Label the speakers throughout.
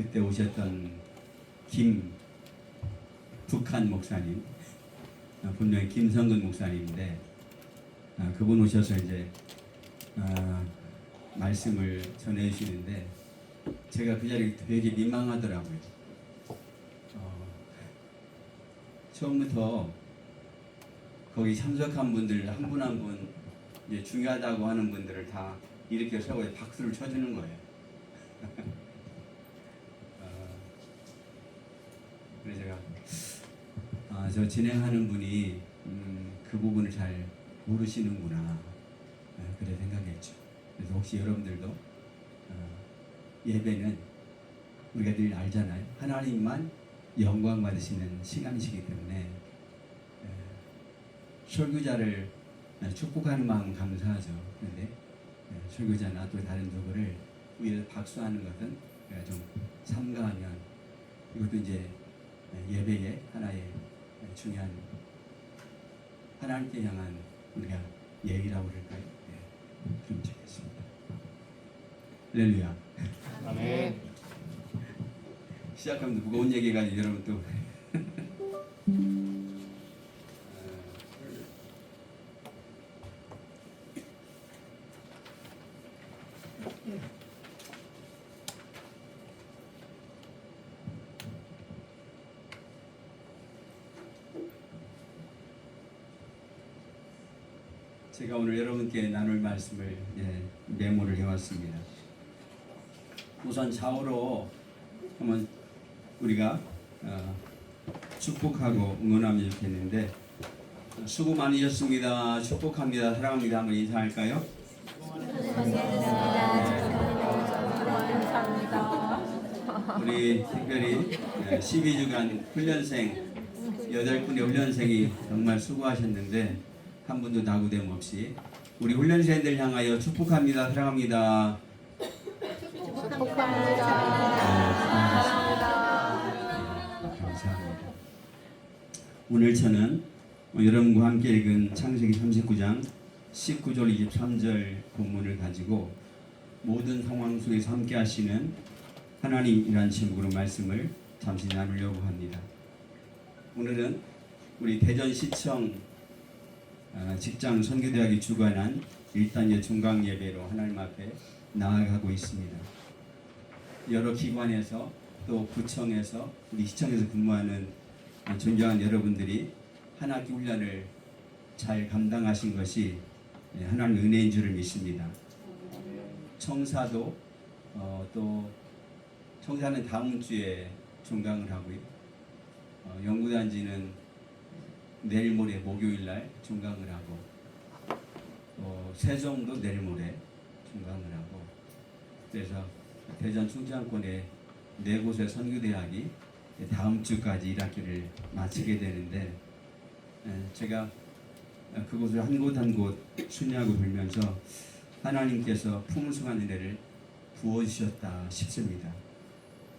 Speaker 1: 그때 오셨던 김 북한 목사님, 분명히 김성근 목사님인데 그분 오셔서 이제 말씀을 전해주시는데 제가 그 자리에 되게 민망하더라고요. 처음부터 거기 참석한 분들 한 분 한 분 이제 중요하다고 하는 분들을 다 이렇게 세워 박수를 쳐주는 거예요. 그래서 제가 저 진행하는 분이 그 부분을 잘 모르시는구나 그래 생각했죠. 그래서 혹시 여러분들도 예배는 우리가 늘 알잖아요. 하나님만 영광 받으시는 시간이시기 때문에 설교자를 축복하는 마음 감사하죠. 그런데 설교자나 또 다른 누구를 위해서 박수하는 것은 좀 삼가하면 이것도 이제 예배의 하나의 중요한 하나님께 향한 우리가 예의라고 그럴까요? 그럼 좋겠습니다. 할렐루야.
Speaker 2: 아멘.
Speaker 1: 시작하면 무거운 얘기가 여러분 또 제가 오늘 여러분께 나눌 말씀을 메모를 해왔습니다. 우선 좌우로 한번 우리가 축복하고 응원하면 좋겠는데 수고 많으셨습니다. 축복합니다. 사랑합니다. 한번 인사할까요? 우리 특별히 12주간 훈련생 8분의 훈련생이 정말 수고하셨는데 한 분도 나구됨 없이 우리 훈련생들 향하여 축복합니다. 사랑합니다. 감사합니다. 오늘 저는 여러분과 함께 읽은 창세기 39장 19절 23절 본문을 가지고 모든 상황 속에서 함께 하시는 하나님이라는 제목으로 말씀을 잠시 나누려고 합니다. 오늘은 우리 대전시청 직장 선교대학이 주관한 1단계 종강 예배로 하나님 앞에 나아가고 있습니다. 여러 기관에서 또 구청에서 우리 시청에서 근무하는 존경하는 여러분들이 한 학기 훈련을 잘 감당하신 것이 하나님 은혜인 줄을 믿습니다. 청사도 또 청사는 다음 주에 종강을 하고요. 연구단지는 내일 모레 목요일 날 종강을 하고 세종도 내일 모레 종강을 하고 그래서 대전 충청권의 4곳의 선교대학이 다음 주까지 1학기를 마치게 되는데 제가 그곳을 한 곳 한 곳 순회하고 돌면서 하나님께서 풍성한 은혜를 부어주셨다 싶습니다.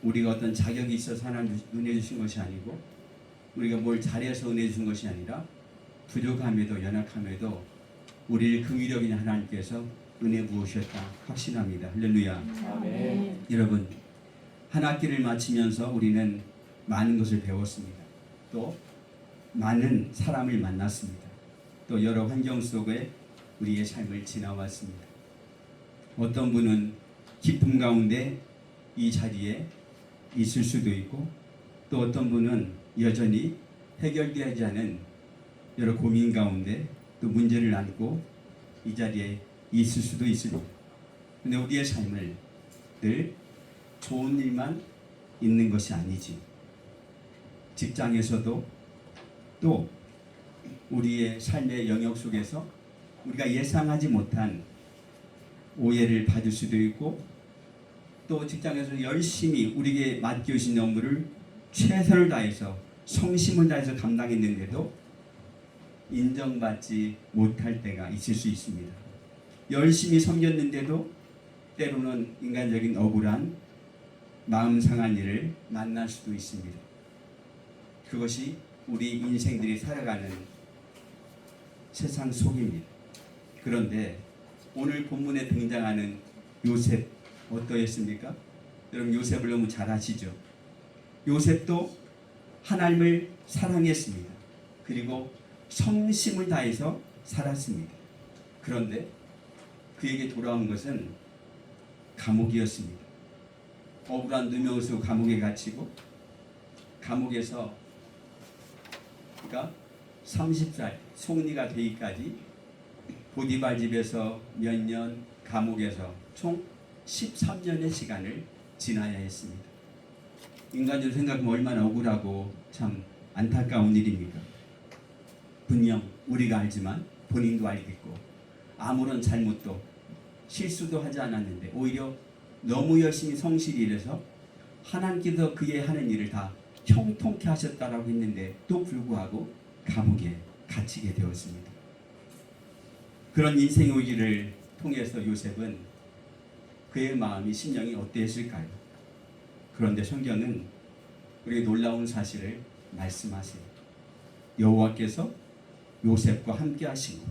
Speaker 1: 우리가 어떤 자격이 있어서 하나님 은혜 주신 것이 아니고 우리가 뭘 잘해서 은혜 주신 것이 아니라 부족함에도 연약함에도 우리를 긍휼히 하나님께서 은혜 부으셨다 확신합니다. 할렐루야.
Speaker 2: 아멘.
Speaker 1: 여러분 한 학기를 마치면서 우리는 많은 것을 배웠습니다. 또 많은 사람을 만났습니다. 또 여러 환경 속에 우리의 삶을 지나왔습니다. 어떤 분은 기쁨 가운데 이 자리에 있을 수도 있고 또 어떤 분은 여전히 해결되지 않은 여러 고민 가운데 또 문제를 안고 이 자리에 있을 수도 있습니다. 근데 우리의 삶을 늘 좋은 일만 있는 것이 아니지. 직장에서도 또 우리의 삶의 영역 속에서 우리가 예상하지 못한 오해를 받을 수도 있고 또 직장에서 열심히 우리에게 맡겨주신 업무를 최선을 다해서 성심을 다해서 감당했는데도 인정받지 못할 때가 있을 수 있습니다. 열심히 섬겼는데도 때로는 인간적인 억울한 마음 상한 일을 만날 수도 있습니다. 그것이 우리 인생들이 살아가는 세상 속입니다. 그런데 오늘 본문에 등장하는 요셉 어떠했습니까? 여러분 요셉을 너무 잘 아시죠? 요셉도 하나님을 사랑했습니다. 그리고 성심을 다해서 살았습니다. 그런데 그에게 돌아온 것은 감옥이었습니다. 억울한 누명을 쓰고 감옥에 갇히고 감옥에서 그러니까 30살 송리가 되기까지 보디발 집에서 몇 년, 감옥에서 총 13년의 시간을 지나야 했습니다. 인간적으로 생각하면 얼마나 억울하고 참 안타까운 일입니까? 분명 우리가 알지만 본인도 알겠고 아무런 잘못도 실수도 하지 않았는데 오히려 너무 열심히 성실히 일해서 하나님께서 그의 하는 일을 다 형통케 하셨다라고 했는데 또 불구하고 감옥에 갇히게 되었습니다. 그런 인생의 위기를 통해서 요셉은 그의 마음이 심령이 어땠을까요? 그런데 성경은 우리에게 놀라운 사실을 말씀하세요. 여호와께서 요셉과 함께 하시고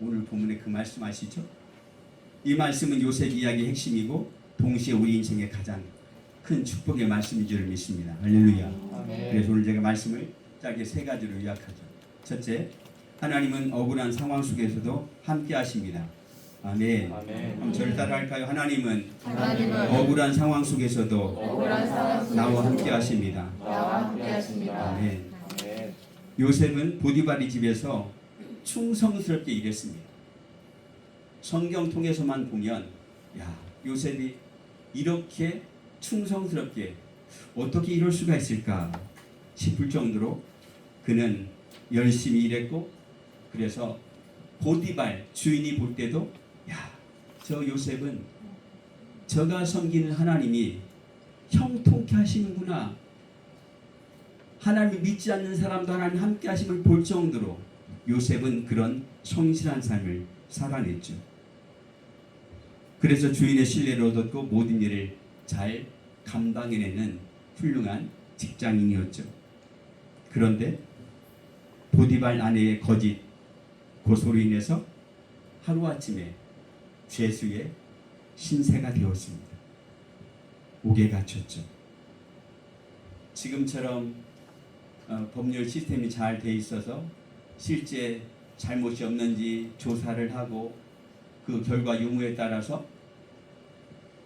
Speaker 1: 오늘 본문에 그 말씀하시죠. 이 말씀은 요셉 이야기의 핵심이고 동시에 우리 인생의 가장 큰 축복의 말씀인 줄 믿습니다. 할렐루야.
Speaker 2: 아멘.
Speaker 1: 그래서 오늘 제가 말씀을 짧게 세 가지로 요약하죠. 첫째, 하나님은 억울한 상황 속에서도 함께 하십니다. 아멘.
Speaker 2: 아멘.
Speaker 1: 그럼 저를 따라할까요? 하나님은
Speaker 3: 하나님은
Speaker 1: 억울한 상황 속에서도
Speaker 3: 억울한 상황 속에서도
Speaker 1: 나와 함께 하십니다.
Speaker 3: 나와 함께 하십니다.
Speaker 1: 아멘.
Speaker 2: 아멘.
Speaker 1: 요셉은 보디발의 집에서 충성스럽게 일했습니다. 성경 통해서만 보면 야, 요셉이 이렇게 충성스럽게 어떻게 이럴 수가 있을까 싶을 정도로 그는 열심히 일했고 그래서 보디발 주인이 볼 때도 야, 저 요셉은 저가 섬기는 하나님이 형통케 하시는구나. 하나님을 믿지 않는 사람도 하나님 함께 하심을 볼 정도로 요셉은 그런 성실한 삶을 살아냈죠. 그래서 주인의 신뢰를 얻었고 모든 일을 잘 감당해내는 훌륭한 직장인이었죠. 그런데 보디발 아내의 거짓 고소로 인해서 하루아침에 죄수의 신세가 되었습니다. 옥에 갇혔죠. 지금처럼 법률 시스템이 잘 돼 있어서 실제 잘못이 없는지 조사를 하고 그 결과 유무에 따라서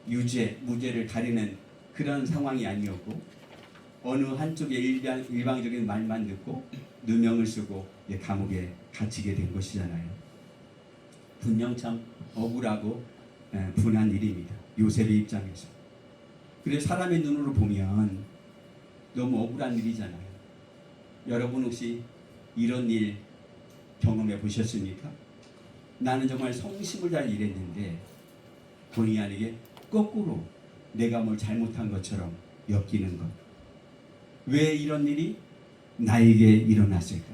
Speaker 1: 유죄, 무죄를 가리는 그런 상황이 아니었고 어느 한쪽의 일방적인 말만 듣고 누명을 쓰고 감옥에 갇히게 된 것이잖아요. 분명 참 억울하고 분한 일입니다. 요셉의 입장에서. 그래서 사람의 눈으로 보면 너무 억울한 일이잖아요. 여러분 혹시 이런 일 경험해 보셨습니까? 나는 정말 성심을 다해 일했는데 본의 아니게 거꾸로 내가 뭘 잘못한 것처럼 엮이는 것. 왜 이런 일이 나에게 일어났을까?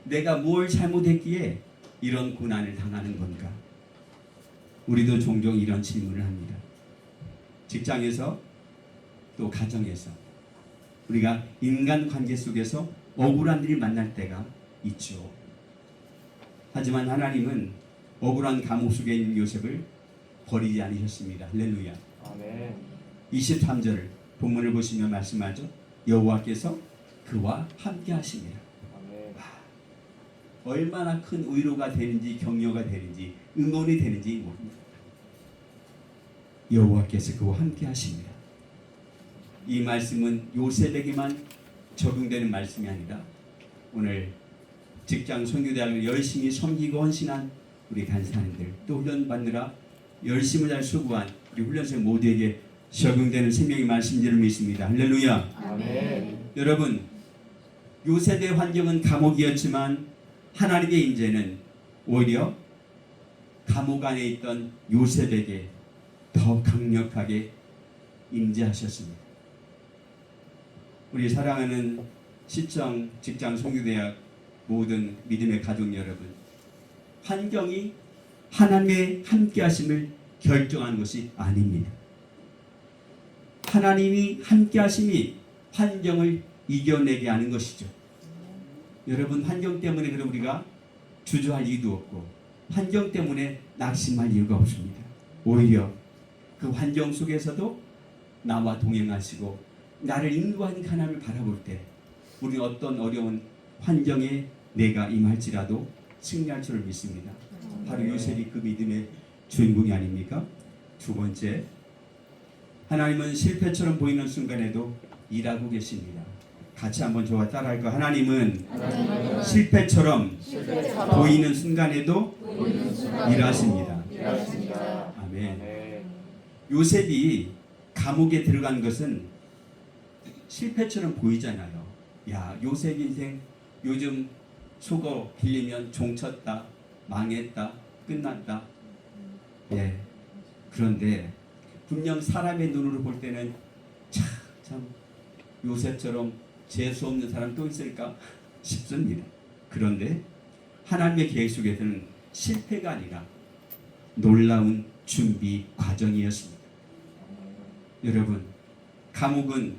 Speaker 1: 내가 뭘 잘못했기에 이런 고난을 당하는 건가? 우리도 종종 이런 질문을 합니다. 직장에서 또 가정에서 우리가 인간관계 속에서 억울한 일을 만날 때가 있죠. 하지만 하나님은 억울한 감옥 속에 있는 요셉을 버리지 않으셨습니다. 할렐루야.
Speaker 2: 아멘.
Speaker 1: 23절 본문을 보시면 말씀하죠. 여호와께서 그와 함께 하십니다.
Speaker 2: 아멘.
Speaker 1: 얼마나 큰 위로가 되는지 격려가 되는지 응원이 되는지 모릅니다. 여호와께서 그와 함께 하십니다. 이 말씀은 요셉에게만 적용되는 말씀이 아니라 오늘 직장 선교대학을 열심히 섬기고 헌신한 우리 간사님들 또 훈련 받느라 열심을 잘 수고한 우리 훈련생 모두에게 적용되는 생명의 말씀인 줄 믿습니다. 할렐루야.
Speaker 2: 아멘.
Speaker 1: 여러분 요셉의 환경은 감옥이었지만 하나님의 인재는 오히려 감옥 안에 있던 요셉에게 더 강력하게 임재하셨습니다. 우리 사랑하는 시청 직장 선교대학 모든 믿음의 가족 여러분, 환경이 하나님의 함께하심을 결정하는 것이 아닙니다. 하나님이 함께하심이 환경을 이겨내게 하는 것이죠. 여러분 환경 때문에 그럼 우리가 주저할 이유도 없고 환경 때문에 낙심할 이유가 없습니다. 오히려 그 환경 속에서도 나와 동행하시고 나를 인도하는 하나님을 바라볼 때 우리는 어떤 어려운 환경에 내가 임할지라도 승리할 줄을 믿습니다. 바로 요셉이 그 믿음의 주인공이 아닙니까? 두 번째, 하나님은 실패처럼 보이는 순간에도 일하고 계십니다. 같이 한번 저와 따라할까요? 하나님은 실패처럼 보이는 순간에도 일하십니다. 아멘.
Speaker 2: 네.
Speaker 1: 요셉이 감옥에 들어간 것은 실패처럼 보이잖아요. 야, 요셉 인생 요즘 속어 빌리면 종쳤다, 망했다, 끝났다. 예. 그런데 분명 사람의 눈으로 볼 때는 참 요셉처럼 재수 없는 사람 또 있을까 싶습니다. 그런데 하나님의 계획 속에서는 실패가 아니라 놀라운 준비 과정이었습니다. 여러분, 감옥은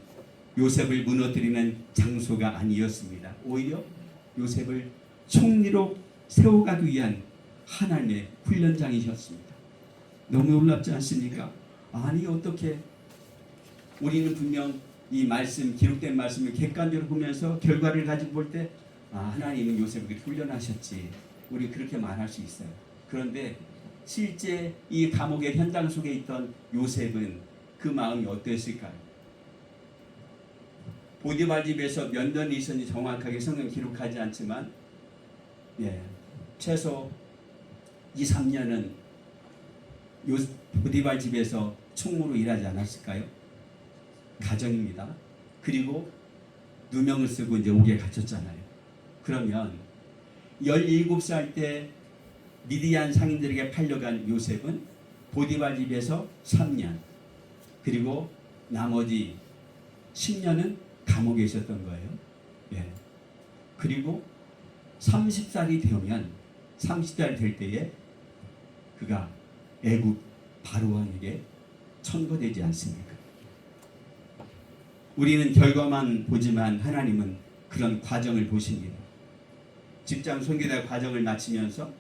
Speaker 1: 요셉을 무너뜨리는 장소가 아니었습니다. 오히려 요셉을 총리로 세워가기 위한 하나님의 훈련장이셨습니다. 너무 놀랍지 않습니까? 아니, 어떻게 우리는 분명 이 말씀, 기록된 말씀을 객관적으로 보면서 결과를 가지고 볼 때 하나님은 요셉을 훈련하셨지, 우리 그렇게 말할 수 있어요. 그런데 실제 이 감옥의 현장 속에 있던 요셉은 그 마음이 어땠을까요? 보디발 집에서 몇 년이 있었는지 정확하게 성경 기록하지 않지만 최소 2, 3년은 보디발 집에서 총무로 일하지 않았을까요? 가정입니다. 그리고 누명을 쓰고 이제 옥에 갇혔잖아요. 그러면 17살 때 미디안 상인들에게 팔려간 요셉은 보디발 집에서 3년, 그리고 나머지 10년은 감옥에 있었던 거예요. 그리고 30살이 되면 30살이 될 때에 그가 애굽 바로왕에게 천거되지 않습니까? 우리는 결과만 보지만 하나님은 그런 과정을 보십니다. 직장 선교대 과정을 마치면서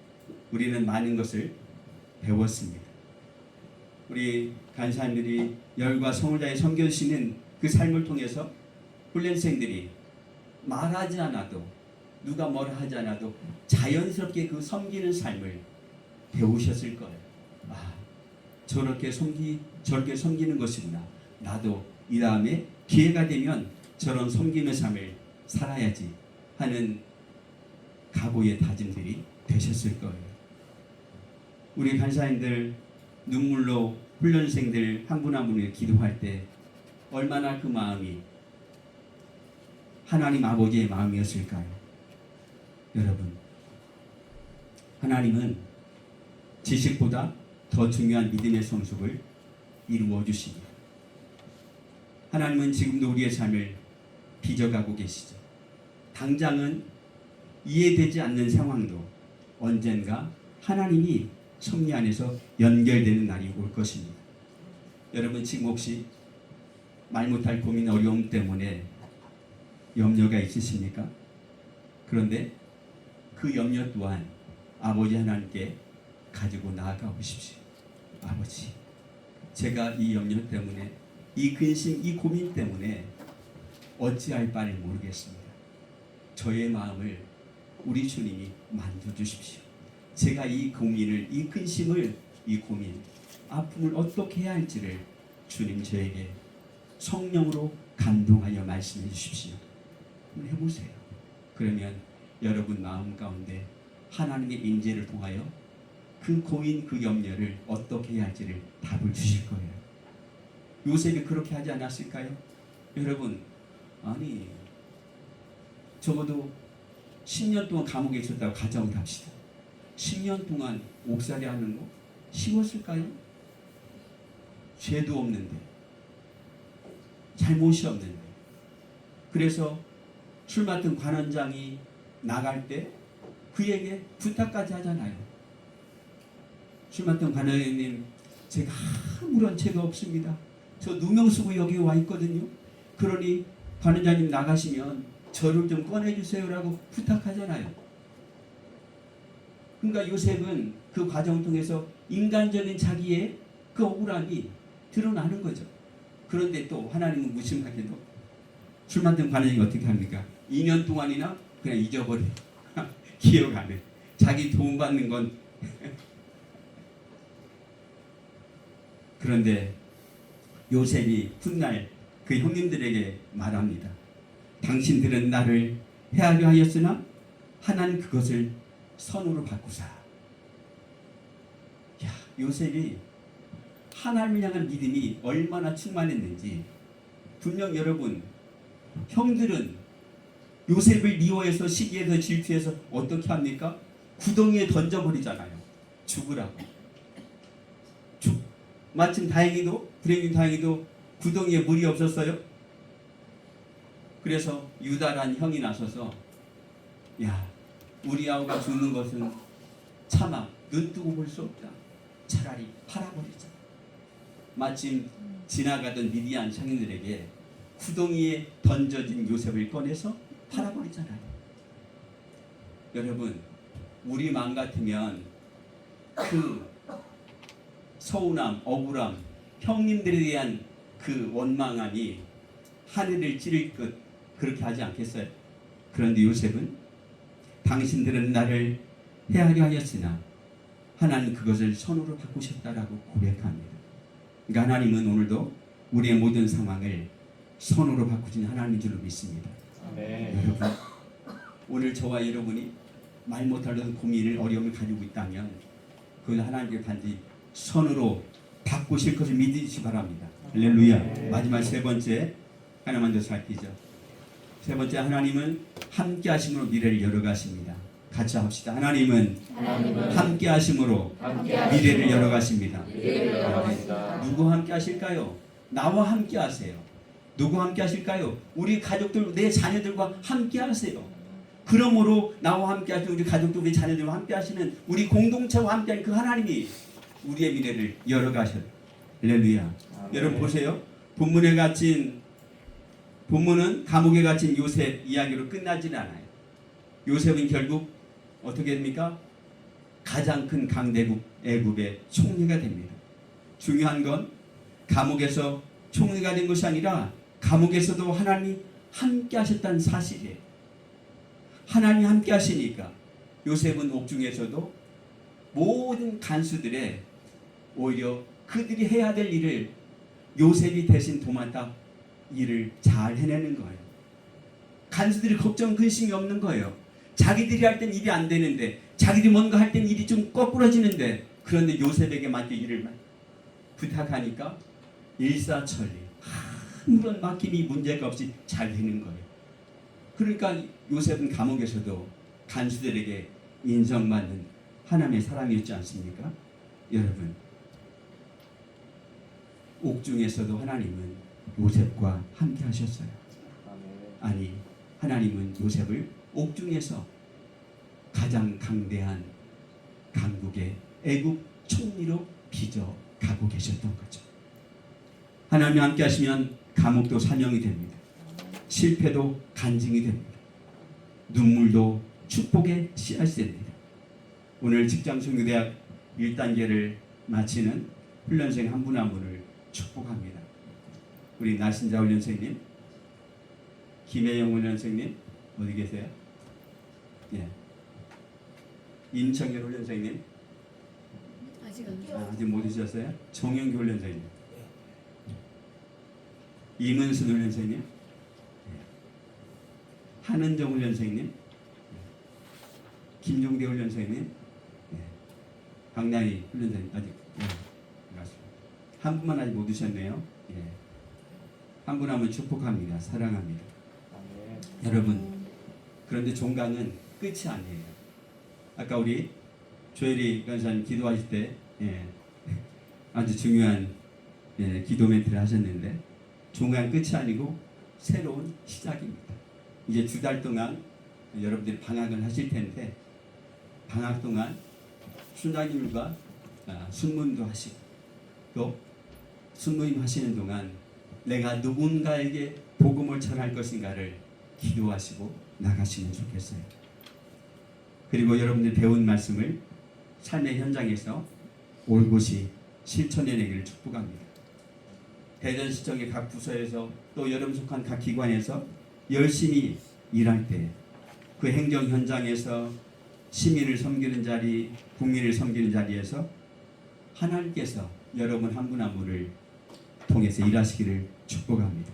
Speaker 1: 우리는 많은 것을 배웠습니다. 우리 간사님들이 열과 성을 다해 섬겨주시는 그 삶을 통해서 훈련생들이 말하지 않아도, 누가 뭐라 하지 않아도 자연스럽게 그 섬기는 삶을 배우셨을 거예요. 저렇게 섬기는 것이구나. 나도 이 다음에 기회가 되면 저런 섬기는 삶을 살아야지 하는 각오의 다짐들이 되셨을 거예요. 우리 간사님들 눈물로 훈련생들 한 분 한 분을 기도할 때 얼마나 그 마음이 하나님 아버지의 마음이었을까요? 여러분, 하나님은 지식보다 더 중요한 믿음의 성숙을 이루어 주십니다. 하나님은 지금도 우리의 삶을 빚어가고 계시죠. 당장은 이해되지 않는 상황도 언젠가 하나님이 섭리 안에서 연결되는 날이 올 것입니다. 여러분, 지금 혹시 말 못할 고민, 어려움 때문에 염려가 있으십니까? 그런데 그 염려 또한 아버지 하나님께 가지고 나아가 보십시오. 아버지, 제가 이 염려 때문에, 이 근심, 이 고민 때문에 어찌할 바를 모르겠습니다. 저의 마음을 우리 주님이 만져주십시오. 제가 이 고민을, 이 근심을, 이 고민, 아픔을 어떻게 해야 할지를 주님 저에게 성령으로 감동하여 말씀해 주십시오. 한번 해보세요. 그러면 여러분 마음 가운데 하나님의 인재를 통하여 그 고인, 그 염려를 어떻게 해야 할지를 답을 주실 거예요. 요셉이 그렇게 하지 않았을까요? 여러분, 아니 적어도 10년 동안 감옥에 있었다고 가정을 합시다. 10년 동안 옥살이 하는 거 쉬웠을까요? 죄도 없는데, 잘못이 없는데. 그래서 술 맡은 관원장이 나갈 때 그에게 부탁까지 하잖아요. 술 맡은 관원장님, 제가 아무런 죄가 없습니다. 저 누명 쓰고 여기 와 있거든요. 그러니 관원장님 나가시면 저를 좀 꺼내주세요라고 부탁하잖아요. 그러니까 요셉은 그 과정을 통해서 인간적인 자기의 그 억울함이 드러나는 거죠. 그런데 또 하나님은 무심하게도 술 만든 관원이 어떻게 합니까? 2년 동안이나 그냥 잊어버려. 기억 안 해. 자기 도움 받는 건 그런데 요셉이 훗날 그 형님들에게 말합니다. 당신들은 나를 해하려 하였으나 하나는 그것을 선으로 바꾸사. 야, 요셉이 하나님을 향한 믿음이 얼마나 충만했는지. 분명 여러분, 형들은 요셉을 미워해서 시기해서 질투해서 어떻게 합니까? 구덩이에 던져버리잖아요. 죽으라고. 마침 다행히도 불행히 다행히도 구덩이에 물이 없었어요. 그래서 유다란 형이 나서서 야, 우리 아우가 죽는 것은 차마 눈뜨고 볼 수 없다. 차라리 팔아버리자. 마침 지나가던 미디안 상인들에게 구덩이에 던져진 요셉을 꺼내서 팔아버리잖아요. 여러분, 우리 마음 같으면 그 서운함, 억울함, 형님들에 대한 그 원망함이 하늘을 찌를 것 그렇게 하지 않겠어요? 그런데 요셉은 당신들은 나를 해하려 하였으나 하나님 그것을 선으로 바꾸셨다라고 고백합니다. 그러니까 하나님은 오늘도 우리의 모든 상황을 선으로 바꾸신 하나님인 줄로 믿습니다. 여러분, 오늘 저와 여러분이 말 못하는 고민을 어려움을 가지고 있다면 그건 하나님께 반드시 선으로 바꾸실 것을 믿으시기 바랍니다. 할렐루야. 마지막 세 번째 하나만 더 살피죠. 세 번째, 하나님은 함께 하심으로 미래를 열어가십니다. 같이 합시다. 하나님은 함께 하심으로 미래를 열어가십니다. 누구 함께 하실까요? 나와 함께 하세요. 누구 함께 하실까요? 우리 가족들, 내 자녀들과 함께 하세요. 그러므로 나와 함께 하시는 우리 가족들, 우리 자녀들과 함께 하시는 우리 공동체와 함께 하는 그 하나님이 우리의 미래를 열어가셔요. 할렐루야. 여러분 보세요. 본문은 감옥에 갇힌 요셉 이야기로 끝나지는 않아요. 요셉은 결국 어떻게 됩니까? 가장 큰 강대국 애굽의 총리가 됩니다. 중요한 건 감옥에서 총리가 된 것이 아니라 감옥에서도 하나님이 함께 하셨다는 사실이에요. 하나님이 함께 하시니까 요셉은 옥중에서도 모든 간수들의 오히려 그들이 해야 될 일을 요셉이 대신 도맡아 일을 잘 해내는 거예요. 간수들이 걱정 근심이 없는 거예요. 자기들이 할 땐 일이 안 되는데, 자기들이 뭔가 할 땐 일이 좀 거꾸러지는데, 그런데 요셉에게 맡겨 일을 부탁하니까 일사천리 아무런 막힘이 문제가 없이 잘 되는 거예요. 그러니까 요셉은 감옥에서도 간수들에게 인정받는 하나님의 사람이었지 않습니까? 여러분, 옥중에서도 하나님은 요셉과 함께 하셨어요. 아니, 하나님은 요셉을 옥중에서 가장 강대한 강국의 애굽 총리로 빚어 가고 계셨던 거죠. 하나님이 함께 하시면 감옥도 사명이 됩니다. 실패도 간증이 됩니다. 눈물도 축복의 씨앗이 됩니다. 오늘 직장선교대학 1단계를 마치는 훈련생 한 분 한 분을 축복합니다. 우리 나신자 훈련생님, 김혜영 훈련생님 어디 계세요? 예. 임청열 훈련생님 아직 못 오셨어요? 정영규 훈련생님, 이문순 훈련생님, 한은정 훈련생님, 김종대 훈련생님, 박나희 훈련생님 아직 맞습니다. 한 분만 아직 못 오셨네요. 한 분 하면 축복합니다. 사랑합니다. 여러분, 그런데 종강은 끝이 아니에요. 아까 우리 조혜리 간사님 기도하실 때 아주 중요한 기도 멘트를 하셨는데, 종강 끝이 아니고 새로운 시작입니다. 이제 2달 동안 여러분들이 방학을 하실 텐데, 방학 동안 순장님과 순문도 하시고, 또 순모임 하시는 동안 내가 누군가에게 복음을 전할 것인가를 기도하시고 나가시면 좋겠어요. 그리고 여러분들이 배운 말씀을 삶의 현장에서 올곧이 실천해내기를 축복합니다. 대전시청의 각 부서에서 또 여름 속한 각 기관에서 열심히 일할 때 그 행정 현장에서 시민을 섬기는 자리, 국민을 섬기는 자리에서 하나님께서 여러분 한 분 한 분을 통해서 일하시기를 축복합니다.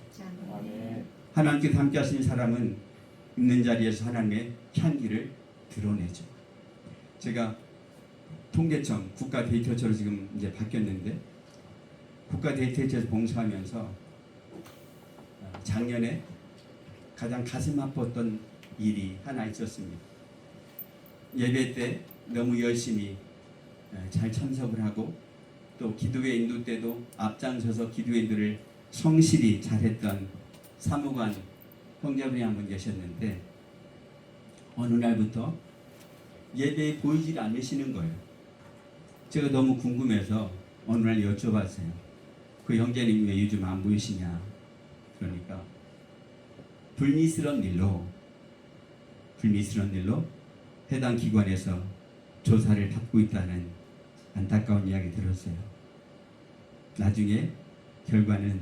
Speaker 2: 아멘.
Speaker 1: 하나님께서 함께 하시는 사람은 있는 자리에서 하나님의 향기를 드러내죠. 제가 통계청 국가 데이터처로 지금 이제 바뀌었는데 국가 데이터처에서 봉사하면서 작년에 가장 가슴 아팠던 일이 하나 있었습니다. 예배 때 너무 열심히 잘 참석을 하고 또 기도회 인도 때도 앞장서서 기도회 인도를 성실히 잘했던 사무관 형제분이 한 분 계셨는데 어느 날부터 예배에 보이질 않으시는 거예요. 제가 너무 궁금해서 어느 날 여쭤봤어요. 그 형제님 왜 요즘 안 보이시냐? 그러니까 불미스러운 일로 해당 기관에서 조사를 받고 있다는 안타까운 이야기 들었어요. 나중에 결과는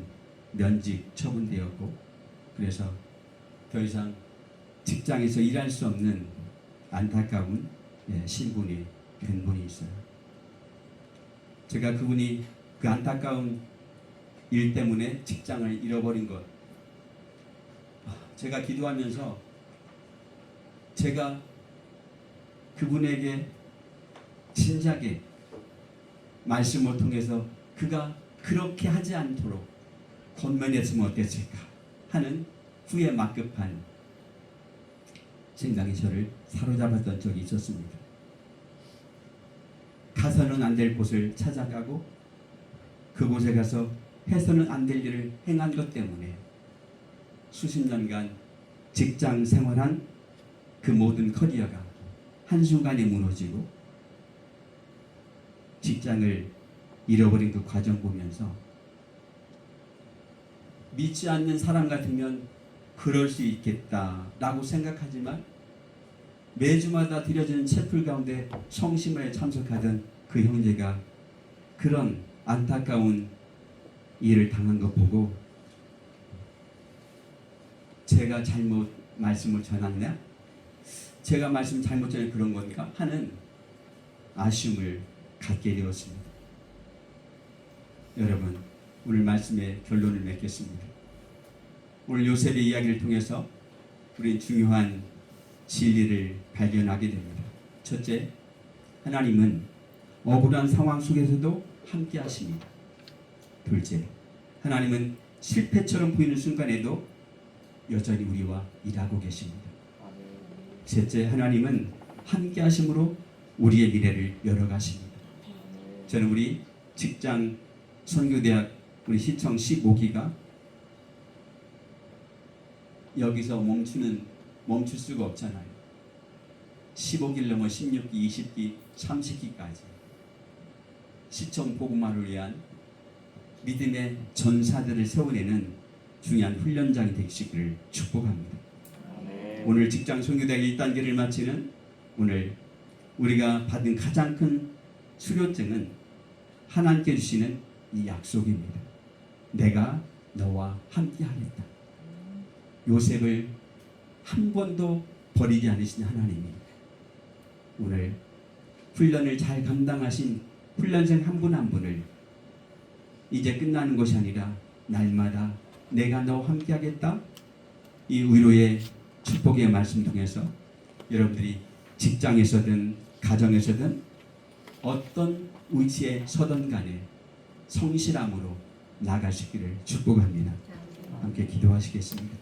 Speaker 1: 면직 처분되었고 그래서 더 이상 직장에서 일할 수 없는 안타까운 신분이 된 분이 있어요. 제가 그분이 그 안타까운 일 때문에 직장을 잃어버린 것, 제가 기도하면서 제가 그분에게 진작에 말씀을 통해서 그가 그렇게 하지 않도록 권면했으면 어땠을까 하는 후에 막급한 생각이 저를 사로잡았던 적이 있었습니다. 가서는 안 될 곳을 찾아가고 그곳에 가서 해서는 안 될 일을 행한 것 때문에 수십 년간 직장 생활한 그 모든 커리어가 한순간에 무너지고 직장을 잃어버린 그 과정 보면서 믿지 않는 사람 같으면 그럴 수 있겠다라고 생각하지만 매주마다 드려지는 채플 가운데 성심에 참석하던 그 형제가 그런 안타까운 일을 당한 것 보고 제가 잘못 말씀을 전했나? 제가 말씀 잘못 전해 그런 건가? 하는 아쉬움을 갖게 되었습니다. 여러분, 오늘 말씀의 결론을 맺겠습니다. 오늘 요셉의 이야기를 통해서 우리는 중요한 진리를 발견하게 됩니다. 첫째, 하나님은 억울한 상황 속에서도 함께 하십니다. 둘째, 하나님은 실패처럼 보이는 순간에도 여전히 우리와 일하고 계십니다. 셋째, 하나님은 함께 하심으로 우리의 미래를 열어가십니다. 저는 우리 직장 선교대학 우리 시청 15기가 여기서 멈출 수가 없잖아요. 15기를 넘어 16기, 20기, 30기까지 시청 복음화를 위한 믿음의 전사들을 세워내는 중요한 훈련장이 되시기를 축복합니다. 오늘 직장 선교대학 1단계를 마치는 오늘 우리가 받은 가장 큰 수료증은 하나님께 주시는 이 약속입니다. 내가 너와 함께 하겠다. 요셉을 한 번도 버리지 않으신 하나님입니다. 오늘 훈련을 잘 감당하신 훈련생 한 분 한 분을 이제 끝나는 것이 아니라 날마다 내가 너와 함께 하겠다. 이 위로의 축복의 말씀 통해서 여러분들이 직장에서든 가정에서든 어떤 위치에 서든 간에 성실함으로 나가시기를 축복합니다. 함께 기도하시겠습니다.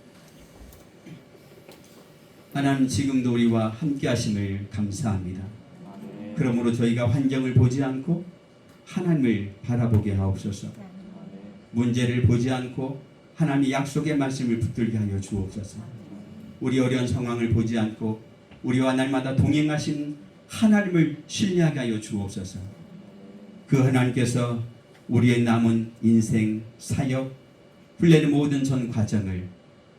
Speaker 1: 하나님, 지금도 우리와 함께 하심을 감사합니다. 그러므로 저희가 환경을 보지 않고 하나님을 바라보게 하옵소서. 문제를 보지 않고 하나님의 약속의 말씀을 붙들게 하여 주옵소서. 우리 어려운 상황을 보지 않고 우리와 날마다 동행하신 하나님을 신뢰하게 하여 주옵소서. 그 하나님께서 우리의 남은 인생, 사역, 훈련의 모든 전 과정을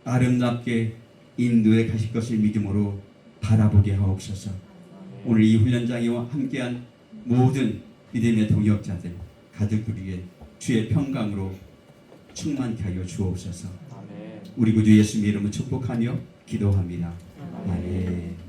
Speaker 1: 아름답게 인도해 가실 것을 믿음으로 바라보게 하옵소서. 오늘 이 훈련장에와 함께한 모든 믿음의 동역자들, 가족들 위해 주의 평강으로 충만케 하여 주옵소서.
Speaker 2: 아멘.
Speaker 1: 우리 구주 예수님 이름으로 축복하며 기도합니다.
Speaker 2: 아멘.
Speaker 1: 아멘.